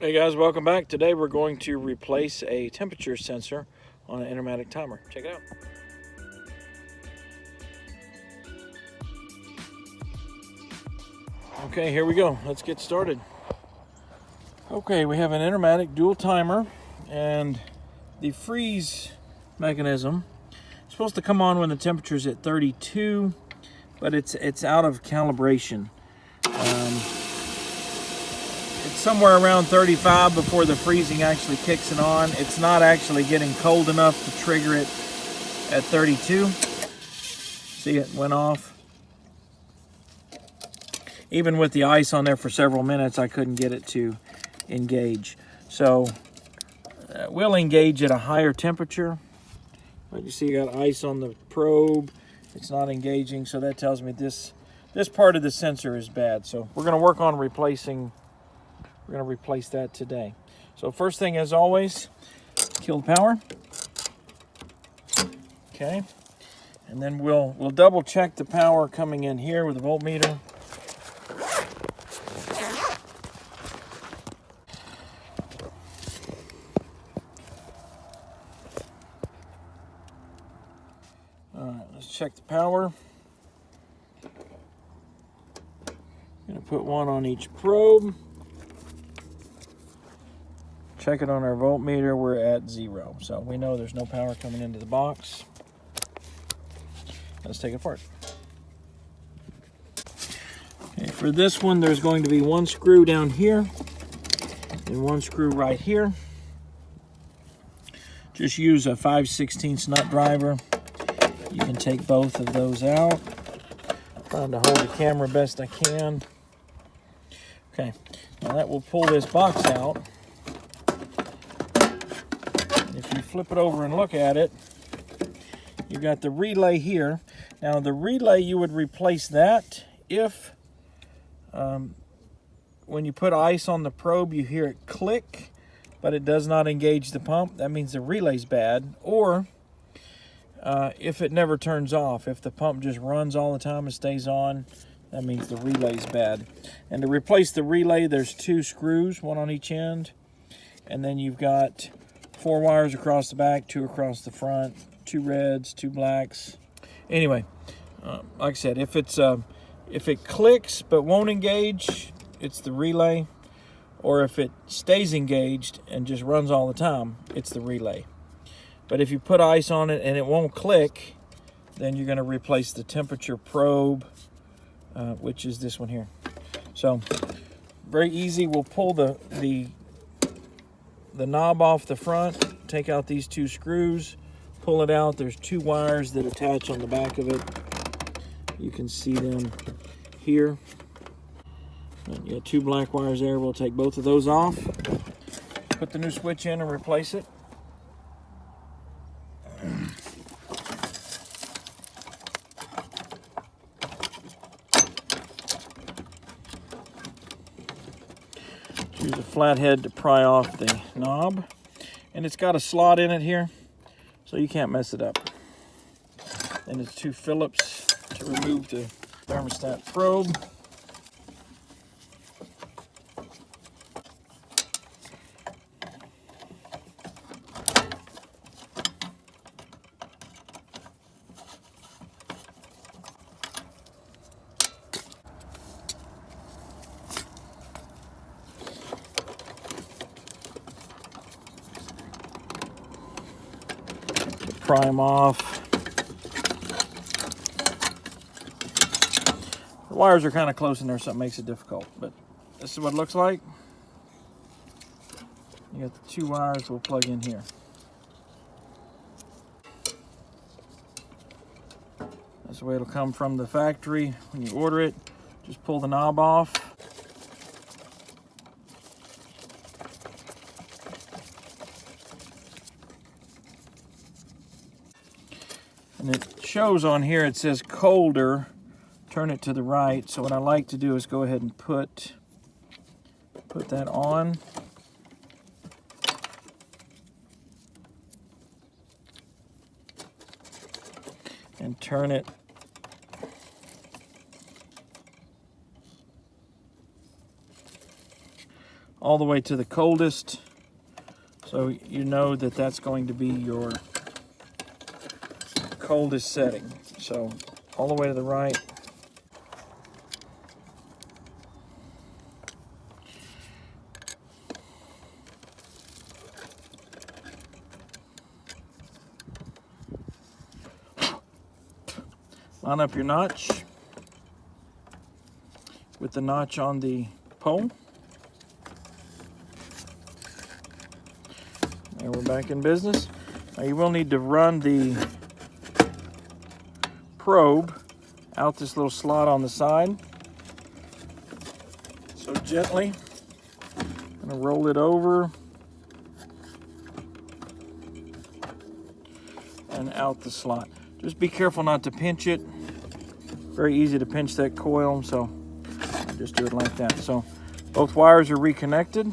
Hey guys, welcome back. Today we're going to replace a temperature sensor on an INTERMATIC timer. Check it out. Okay, here we go. Let's get started. Okay, we have an INTERMATIC dual timer, and the freeze mechanism is supposed to come on when the temperature is at 32, but it's out of calibration. It's somewhere around 35 before the freezing actually kicks it on. It's not actually getting cold enough to trigger it at 32. See, it went off. Even with the ice on there for several minutes, I couldn't get it to engage. So we'll engage at a higher temperature. But you see, you got ice on the probe. It's not engaging, so that tells me this part of the sensor is bad. So we're going to work on replacing. We're going to replace that today. So first thing, as always, kill the power. Okay, and then we'll double check the power coming in here with the voltmeter. All right, let's check the power. I'm going to put one on each probe. Check it on our voltmeter, we're at 0. So we know there's no power coming into the box. Let's take it apart. Okay, for this one, there's going to be one screw down here and one screw right here. Just use a 5/16 nut driver. You can take both of those out. I'm trying to hold the camera best I can. Okay, now that will pull this box out. If you flip it over and look at it, you've got the relay here. Now the relay, you would replace that if when you put ice on the probe, you hear it click, but it does not engage the pump. That means the relay's bad. Or if it never turns off, if the pump just runs all the time and stays on, that means the relay's bad. And to replace the relay, there's 2 screws, one on each end, and then you've got 4 wires across the back, 2 across the front, 2 reds, 2 blacks. Anyway, like I said, if it clicks but won't engage, it's the relay. Or if it stays engaged and just runs all the time, it's the relay. But if you put ice on it and it won't click, then you're going to replace the temperature probe, which is this one here. So very easy. We'll pull the knob off the front, take out these 2 screws, pull it out. There's 2 wires that attach on the back of it. You can see them here. And you got 2 black wires there. We'll take both of those off, put the new switch in and replace it. Use a flathead to pry off the knob, and it's got a slot in it here, so you can't mess it up. And it's 2 Phillips to remove the thermostat probe. Pry them off. The wires are kind of close in there, so it makes it difficult, but this is what it looks like. You got the 2 wires we'll plug in here. That's the way it'll come from the factory when you order it. Just pull the knob off. And it shows on here, it says colder, turn it to the right. So what I like to do is go ahead and put that on. And turn it all the way to the coldest. So you know that that's going to be your coldest setting. So all the way to the right. Line up your notch with the notch on the pole. And we're back in business. Now you will need to run the probe out this little slot on the side. So gently, I'm gonna roll it over and out the slot. Just be careful not to pinch it. Very easy to pinch that coil, so I just do it like that. So both wires are reconnected.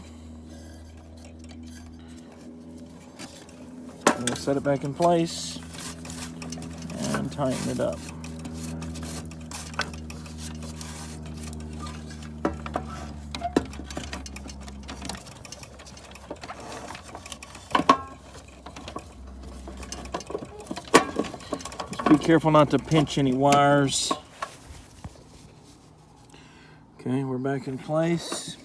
We'll set it back in place and tighten it up. Be careful not to pinch any wires. Okay, we're back in place.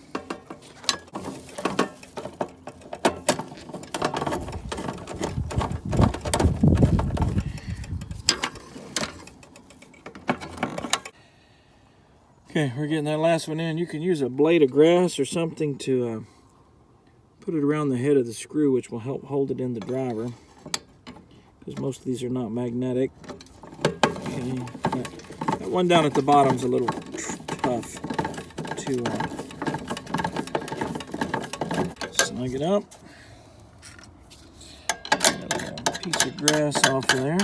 Okay, we're getting that last one in. You can use a blade of grass or something to put it around the head of the screw, which will help hold it in the driver, because most of these are not magnetic. Okay. That one down at the bottom is a little tough to snug it up. Get a little piece of grass off of there.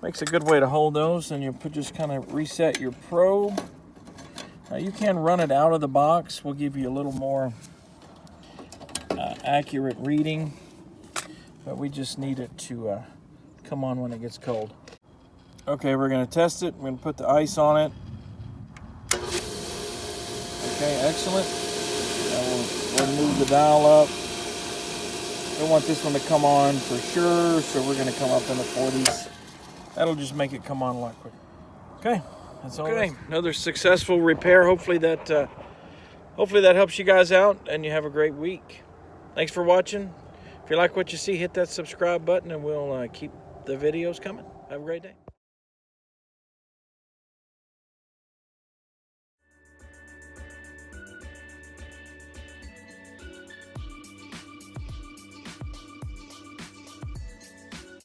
Makes a good way to hold those, and you just kind of reset your probe. Now you can run it out of the box. We'll give you a little more accurate reading, but we just need it to come on when it gets cold. Okay, we're going to test it. We're going to put the ice on it. Okay, excellent. Now we'll move the dial up. We want this one to come on for sure, so we're going to come up in the 40s. That'll just make it come on a lot quicker. Okay, that's all. Okay, another successful repair. Hopefully that helps you guys out, and you have a great week. Thanks for watching. If you like what you see, hit that subscribe button, and we'll keep the videos coming. Have a great day.